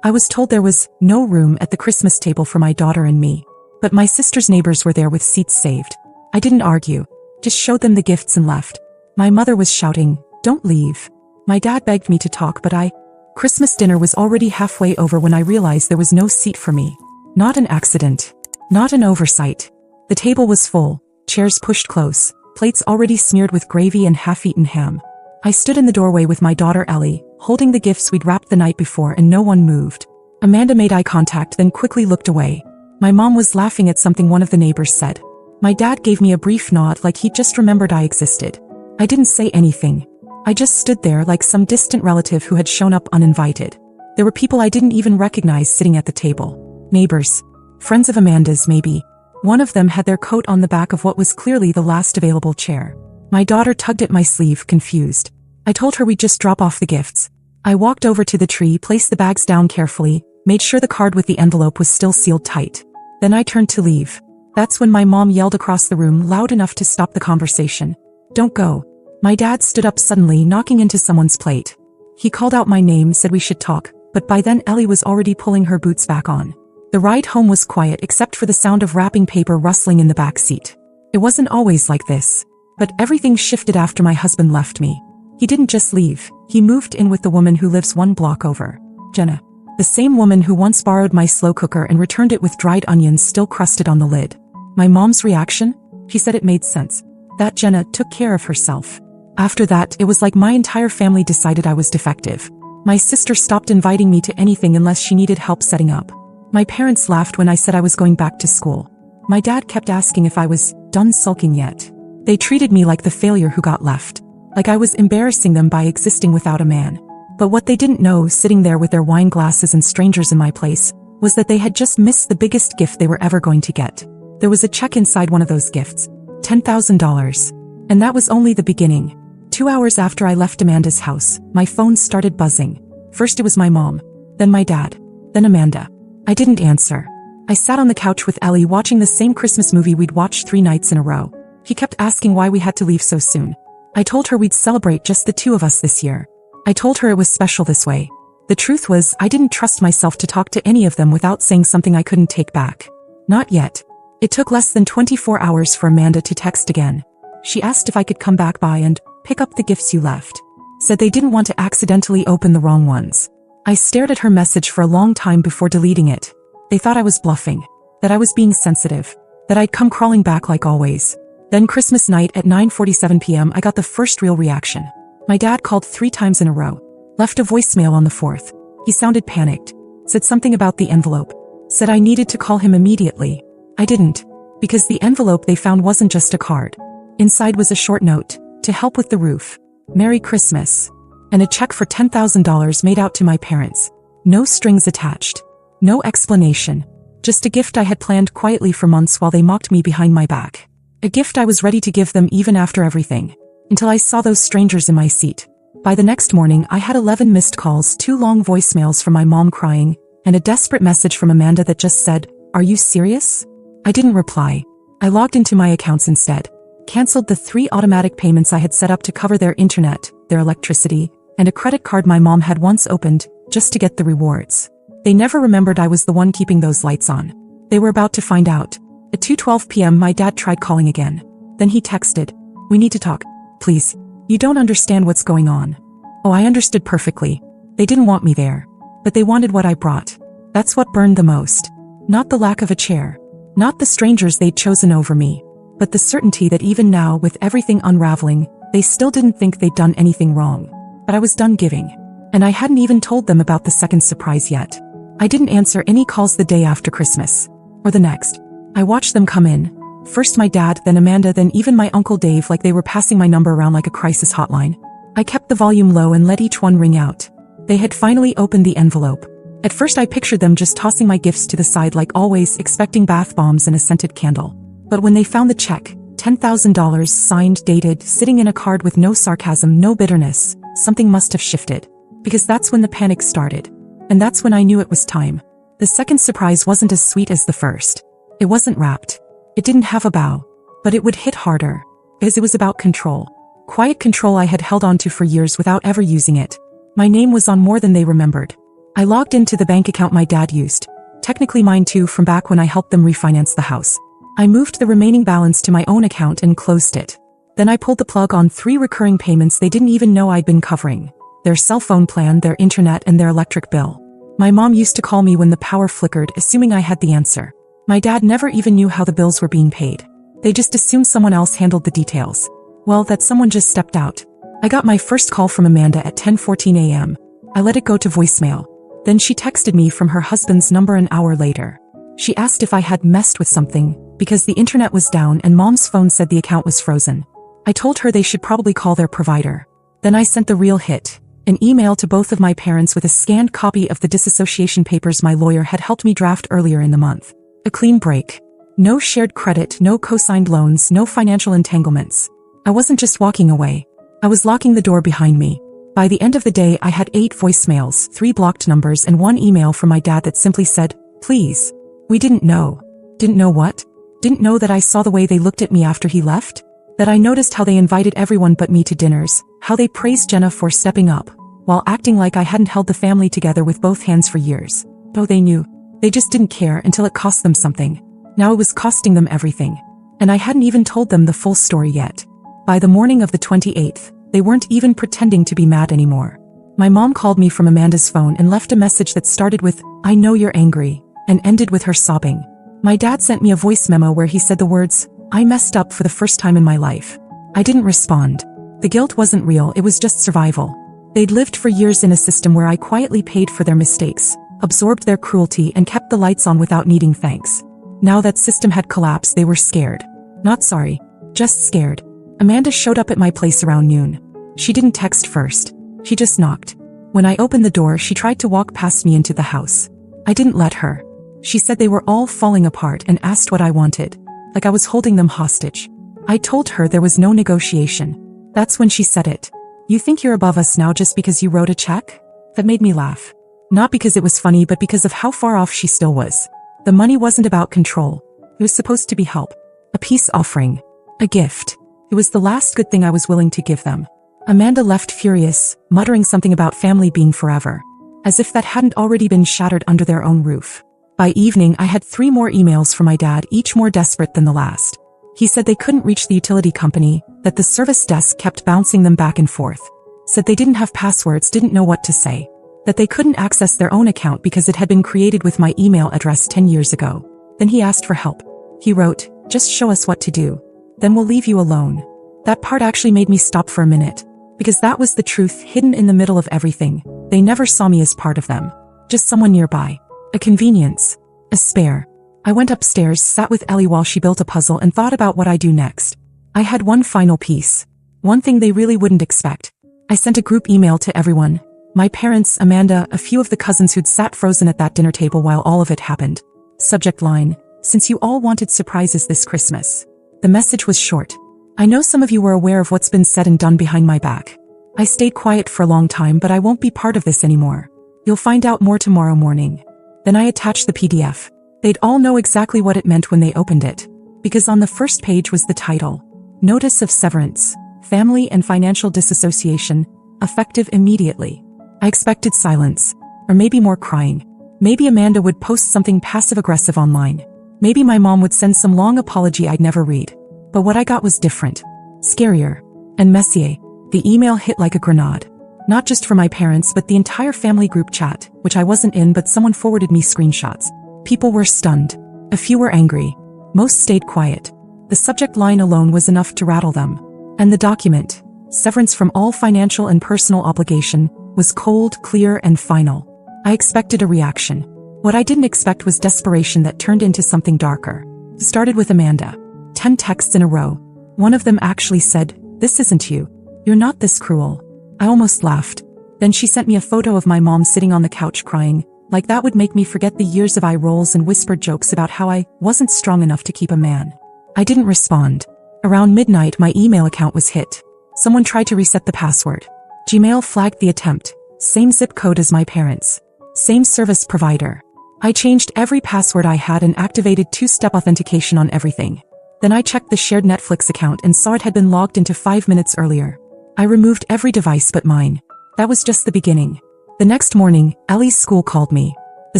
I was told there was no room at the Christmas table for my daughter and me, but my sister's neighbors were there with seats saved. I didn't argue, just showed them the gifts and left. My mother was shouting, "Don't leave." My dad begged me to talk, but Christmas dinner was already halfway over when I realized there was no seat for me. Not an accident. Not an oversight. The table was full, chairs pushed close, plates already smeared with gravy and half-eaten ham. I stood in the doorway with my daughter Ellie, holding the gifts we'd wrapped the night before, and no one moved. Amanda made eye contact, then quickly looked away. My mom was laughing at something one of the neighbors said. My dad gave me a brief nod like he just remembered I existed. I didn't say anything. I just stood there like some distant relative who had shown up uninvited. There were people I didn't even recognize sitting at the table. Neighbors. Friends of Amanda's, maybe. One of them had their coat on the back of what was clearly the last available chair. My daughter tugged at my sleeve, confused. I told her we'd just drop off the gifts. I walked over to the tree, placed the bags down carefully, made sure the card with the envelope was still sealed tight. Then I turned to leave. That's when my mom yelled across the room loud enough to stop the conversation. "Don't go." My dad stood up suddenly, knocking into someone's plate. He called out my name, said we should talk, but by then Ellie was already pulling her boots back on. The ride home was quiet except for the sound of wrapping paper rustling in the back seat. It wasn't always like this, but everything shifted after my husband left me. He didn't just leave, he moved in with the woman who lives one block over. Jenna. The same woman who once borrowed my slow cooker and returned it with dried onions still crusted on the lid. My mom's reaction? She said it made sense. That Jenna took care of herself. After that, it was like my entire family decided I was defective. My sister stopped inviting me to anything unless she needed help setting up. My parents laughed when I said I was going back to school. My dad kept asking if I was done sulking yet. They treated me like the failure who got left. Like I was embarrassing them by existing without a man. But what they didn't know, sitting there with their wine glasses and strangers in my place, was that they had just missed the biggest gift they were ever going to get. There was a check inside one of those gifts. $10,000. And that was only the beginning. 2 hours after I left Amanda's house, my phone started buzzing. First it was my mom, then my dad, then Amanda. I didn't answer. I sat on the couch with Ellie watching the same Christmas movie we'd watched 3 nights in a row. She kept asking why we had to leave so soon. I told her we'd celebrate just the 2 of us this year. I told her it was special this way. The truth was, I didn't trust myself to talk to any of them without saying something I couldn't take back. Not yet. It took less than 24 hours for Amanda to text again. She asked if I could come back by and pick up the gifts you left. Said they didn't want to accidentally open the wrong ones. I stared at her message for a long time before deleting it. They thought I was bluffing, that I was being sensitive, that I'd come crawling back like always. Then Christmas night at 9:47 p.m. I got the first real reaction. My dad called 3 times in a row, left a voicemail on the 4th. He sounded panicked, said something about the envelope, said I needed to call him immediately. I didn't, because the envelope they found wasn't just a card. Inside was a short note, to help with the roof, Merry Christmas, and a check for $10,000 made out to my parents. No strings attached. No explanation. Just a gift I had planned quietly for months while they mocked me behind my back. A gift I was ready to give them even after everything. Until I saw those strangers in my seat. By the next morning, I had 11 missed calls, 2 long voicemails from my mom crying, and a desperate message from Amanda that just said, "Are you serious?" I didn't reply. I logged into my accounts instead. Cancelled the 3 automatic payments I had set up to cover their internet, their electricity, and a credit card my mom had once opened, just to get the rewards. They never remembered I was the one keeping those lights on. They were about to find out. At 2:12 p.m. my dad tried calling again. Then he texted, "We need to talk. Please. You don't understand what's going on." Oh, I understood perfectly. They didn't want me there. But they wanted what I brought. That's what burned the most. Not the lack of a chair. Not the strangers they'd chosen over me. But the certainty that even now, with everything unraveling, they still didn't think they'd done anything wrong. But I was done giving. And I hadn't even told them about the second surprise yet. I didn't answer any calls the day after Christmas. Or the next. I watched them come in. First my dad, then Amanda, then even my Uncle Dave, like they were passing my number around like a crisis hotline. I kept the volume low and let each one ring out. They had finally opened the envelope. At first I pictured them just tossing my gifts to the side like always, expecting bath bombs and a scented candle. But when they found the check, $10,000, signed, dated, sitting in a card with no sarcasm, no bitterness, something must have shifted. Because that's when the panic started. And that's when I knew it was time. The second surprise wasn't as sweet as the first. It wasn't wrapped. It didn't have a bow. But it would hit harder. Because it was about control. Quiet control I had held on to for years without ever using it. My name was on more than they remembered. I logged into the bank account my dad used. Technically mine too, from back when I helped them refinance the house. I moved the remaining balance to my own account and closed it. Then I pulled the plug on 3 recurring payments they didn't even know I'd been covering. Their cell phone plan, their internet, and their electric bill. My mom used to call me when the power flickered, assuming I had the answer. My dad never even knew how the bills were being paid. They just assumed someone else handled the details. Well, that someone just stepped out. I got my first call from Amanda at 10:14 a.m. I let it go to voicemail. Then she texted me from her husband's number an hour later. She asked if I had messed with something, because the internet was down and mom's phone said the account was frozen. I told her they should probably call their provider. Then I sent the real hit, an email to both of my parents with a scanned copy of the disassociation papers my lawyer had helped me draft earlier in the month. A clean break. No shared credit, no co-signed loans, no financial entanglements. I wasn't just walking away. I was locking the door behind me. By the end of the day, I had 8 voicemails, 3 blocked numbers, and 1 email from my dad that simply said, "Please." We didn't know. Didn't know what? Didn't know that I saw the way they looked at me after he left? That I noticed how they invited everyone but me to dinners, how they praised Jenna for stepping up, while acting like I hadn't held the family together with both hands for years. Oh, they knew. They just didn't care until it cost them something. Now it was costing them everything. And I hadn't even told them the full story yet. By the morning of the 28th, they weren't even pretending to be mad anymore. My mom called me from Amanda's phone and left a message that started with, "I know you're angry," and ended with her sobbing. My dad sent me a voice memo where he said the words, "I messed up for the first time in my life." I didn't respond. The guilt wasn't real, it was just survival. They'd lived for years in a system where I quietly paid for their mistakes, absorbed their cruelty, and kept the lights on without needing thanks. Now that system had collapsed, they were scared. Not sorry, just scared. Amanda showed up at my place around noon. She didn't text first. She just knocked. When I opened the door, she tried to walk past me into the house. I didn't let her. She said they were all falling apart and asked what I wanted, like I was holding them hostage. I told her there was no negotiation. That's when she said it. "You think you're above us now just because you wrote a check?" That made me laugh. Not because it was funny, but because of how far off she still was. The money wasn't about control. It was supposed to be help. A peace offering. A gift. It was the last good thing I was willing to give them. Amanda left furious, muttering something about family being forever. As if that hadn't already been shattered under their own roof. By evening, I had 3 more emails from my dad, each more desperate than the last. He said they couldn't reach the utility company, that the service desk kept bouncing them back and forth. Said they didn't have passwords, didn't know what to say. That they couldn't access their own account because it had been created with my email address 10 years ago. Then he asked for help. He wrote, "Just show us what to do. Then we'll leave you alone." That part actually made me stop for a minute. Because that was the truth hidden in the middle of everything. They never saw me as part of them. Just someone nearby. A convenience. A spare. I went upstairs, sat with Ellie while she built a puzzle and thought about what I do next. I had one final piece. One thing they really wouldn't expect. I sent a group email to everyone. My parents, Amanda, a few of the cousins who'd sat frozen at that dinner table while all of it happened. Subject line, "Since you all wanted surprises this Christmas." The message was short. "I know some of you were aware of what's been said and done behind my back. I stayed quiet for a long time, but I won't be part of this anymore. You'll find out more tomorrow morning." Then I attached the PDF. They'd all know exactly what it meant when they opened it. Because on the first page was the title. Notice of Severance. Family and Financial Disassociation. Effective immediately. I expected silence. Or maybe more crying. Maybe Amanda would post something passive-aggressive online. Maybe my mom would send some long apology I'd never read. But what I got was different. Scarier. And messier. The email hit like a grenade. Not just for my parents, but the entire family group chat, which I wasn't in, but someone forwarded me screenshots. People were stunned. A few were angry. Most stayed quiet. The subject line alone was enough to rattle them. And the document, severance from all financial and personal obligation, was cold, clear, and final. I expected a reaction. What I didn't expect was desperation that turned into something darker. It started with Amanda. 10 texts in a row. One of them actually said, "This isn't you. You're not this cruel." I almost laughed. Then she sent me a photo of my mom sitting on the couch crying, like that would make me forget the years of eye rolls and whispered jokes about how I wasn't strong enough to keep a man. I didn't respond. Around midnight, my email account was hit. Someone tried to reset the password. Gmail flagged the attempt. Same zip code as my parents. Same service provider. I changed every password I had and activated 2-step authentication on everything. Then I checked the shared Netflix account and saw it had been logged into 5 minutes earlier. I removed every device but mine. That was just the beginning. The next morning, Ellie's school called me. The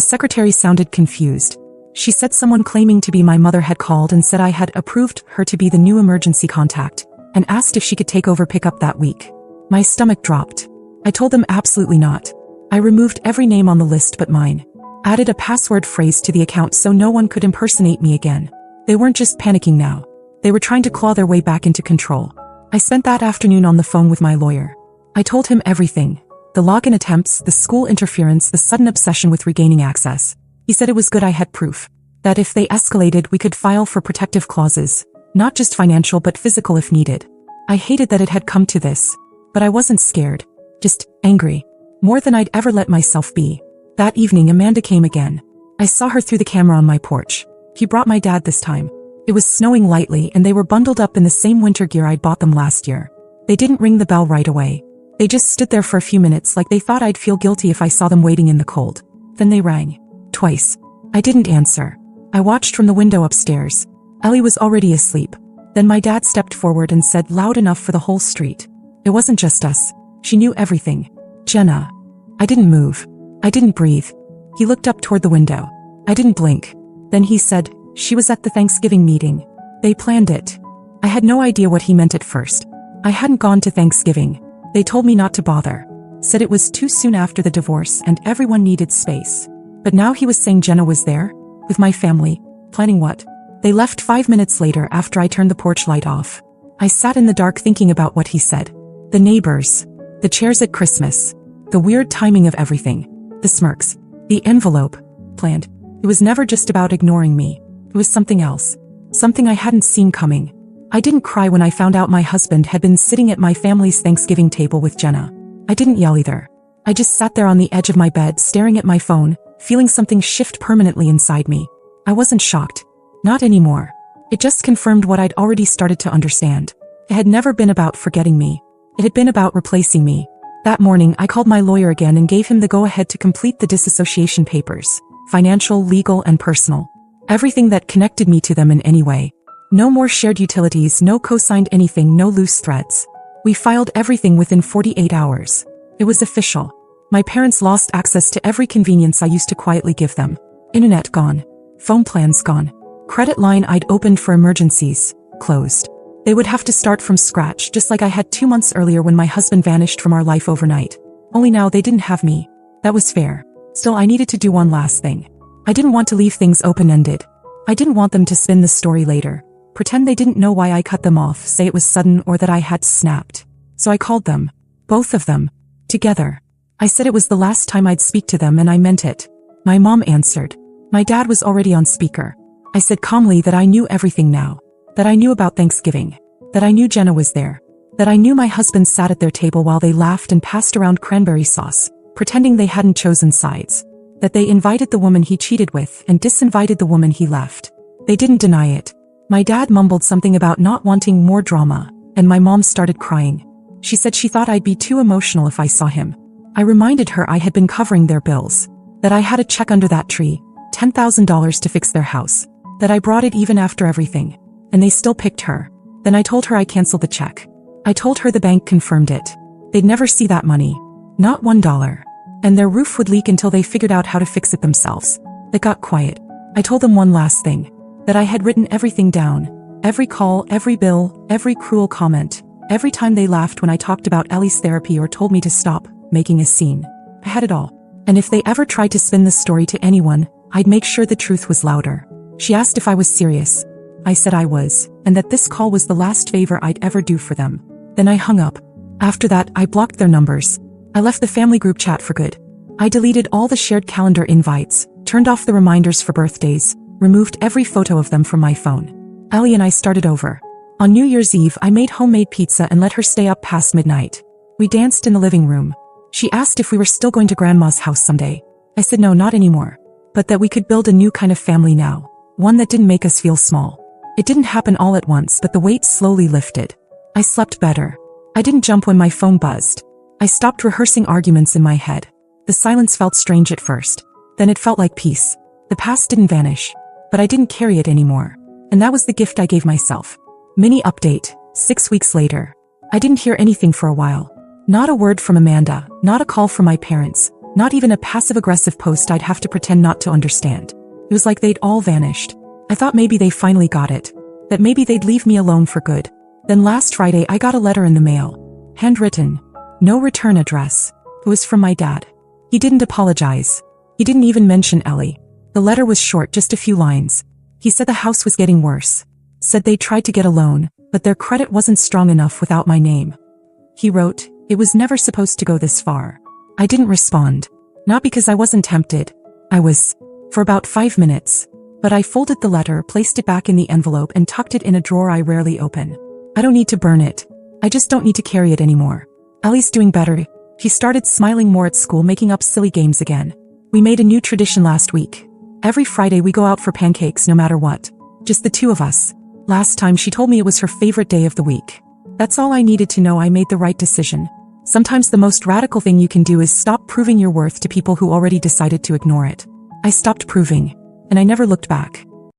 secretary sounded confused. She said someone claiming to be my mother had called and said I had approved her to be the new emergency contact, and asked if she could take over pickup that week. My stomach dropped. I told them absolutely not. I removed every name on the list but mine. Added a password phrase to the account so no one could impersonate me again. They weren't just panicking now. They were trying to claw their way back into control. I spent that afternoon on the phone with my lawyer. I told him everything. The login attempts, the school interference, the sudden obsession with regaining access. He said it was good I had proof. That if they escalated we could file for protective clauses. Not just financial but physical if needed. I hated that it had come to this. But I wasn't scared. Just angry. More than I'd ever let myself be. That evening Amanda came again. I saw her through the camera on my porch. He brought my dad this time. It was snowing lightly and they were bundled up in the same winter gear I'd bought them last year. They didn't ring the bell right away. They just stood there for a few minutes like they thought I'd feel guilty if I saw them waiting in the cold. Then they rang. Twice. I didn't answer. I watched from the window upstairs. Ellie was already asleep. Then my dad stepped forward and said loud enough for the whole street. It wasn't just us. She knew everything. Jenna. I didn't move. I didn't breathe. He looked up toward the window. I didn't blink. Then he said, she was at the Thanksgiving meeting. They planned it. I had no idea what he meant at first. I hadn't gone to Thanksgiving. They told me not to bother. Said it was too soon after the divorce and everyone needed space. But now he was saying Jenna was there? With my family. Planning what? They left 5 minutes later after I turned the porch light off. I sat in the dark thinking about what he said. The neighbors. The chairs at Christmas. The weird timing of everything. The smirks. The envelope. Planned. It was never just about ignoring me. It was something else. Something I hadn't seen coming. I didn't cry when I found out my husband had been sitting at my family's Thanksgiving table with Jenna. I didn't yell either. I just sat there on the edge of my bed staring at my phone, feeling something shift permanently inside me. I wasn't shocked. Not anymore. It just confirmed what I'd already started to understand. It had never been about forgetting me. It had been about replacing me. That morning, I called my lawyer again and gave him the go-ahead to complete the disassociation papers. Financial, legal, and personal. Everything that connected me to them in any way. No more shared utilities, no co-signed anything, no loose threads. We filed everything within 48 hours. It was official. My parents lost access to every convenience I used to quietly give them. Internet gone. Phone plans gone. Credit line I'd opened for emergencies, closed. They would have to start from scratch just like I had 2 months earlier when my husband vanished from our life overnight. Only now they didn't have me. That was fair. Still, I needed to do one last thing. I didn't want to leave things open-ended. I didn't want them to spin the story later. Pretend they didn't know why I cut them off, say it was sudden or that I had snapped. So I called them. Both of them. Together. I said it was the last time I'd speak to them and I meant it. My mom answered. My dad was already on speaker. I said calmly that I knew everything now. That I knew about Thanksgiving. That I knew Jenna was there. That I knew my husband sat at their table while they laughed and passed around cranberry sauce, pretending they hadn't chosen sides. That they invited the woman he cheated with and disinvited the woman he left. They didn't deny it. My dad mumbled something about not wanting more drama, and my mom started crying. She said she thought I'd be too emotional if I saw him. I reminded her I had been covering their bills. That I had a check under that tree, $10,000 to fix their house. That I brought it even after everything. And they still picked her. Then I told her I canceled the check. I told her the bank confirmed it. They'd never see that money. Not $1. And their roof would leak until they figured out how to fix it themselves. It got quiet. I told them one last thing. That I had written everything down. Every call, every bill, every cruel comment. Every time they laughed when I talked about Ellie's therapy or told me to stop making a scene. I had it all. And if they ever tried to spin the story to anyone, I'd make sure the truth was louder. She asked if I was serious. I said I was, and that this call was the last favor I'd ever do for them. Then I hung up. After that, I blocked their numbers. I left the family group chat for good. I deleted all the shared calendar invites, turned off the reminders for birthdays, removed every photo of them from my phone. Ellie and I started over. On New Year's Eve, I made homemade pizza and let her stay up past midnight. We danced in the living room. She asked if we were still going to Grandma's house someday. I said no, not anymore. But that we could build a new kind of family now. One that didn't make us feel small. It didn't happen all at once, but the weight slowly lifted. I slept better. I didn't jump when my phone buzzed. I stopped rehearsing arguments in my head. The silence felt strange at first. Then it felt like peace. The past didn't vanish. But I didn't carry it anymore. And that was the gift I gave myself. Mini update, 6 weeks later. I didn't hear anything for a while. Not a word from Amanda, not a call from my parents, Not even a passive-aggressive post I'd have to pretend not to understand. It was like they'd all vanished. I thought maybe they finally got it. That maybe they'd leave me alone for good. Then last Friday I got a letter in the mail. Handwritten. No return address. It was from my dad. He didn't apologize. He didn't even mention Ellie. The letter was short, just a few lines. He said the house was getting worse. Said they tried to get a loan, but their credit wasn't strong enough without my name. He wrote, it was never supposed to go this far. I didn't respond. Not because I wasn't tempted. I was. For about 5 minutes. But I folded the letter, placed it back in the envelope and tucked it in a drawer I rarely open. I don't need to burn it. I just don't need to carry it anymore. Ellie's doing better. She started smiling more at school, making up silly games again. We made a new tradition last week. Every Friday we go out for pancakes no matter what. Just the two of us. Last time she told me it was her favorite day of the week. That's all I needed to know. I made the right decision. Sometimes the most radical thing you can do is stop proving your worth to people who already decided to ignore it. I stopped proving, and I never looked back.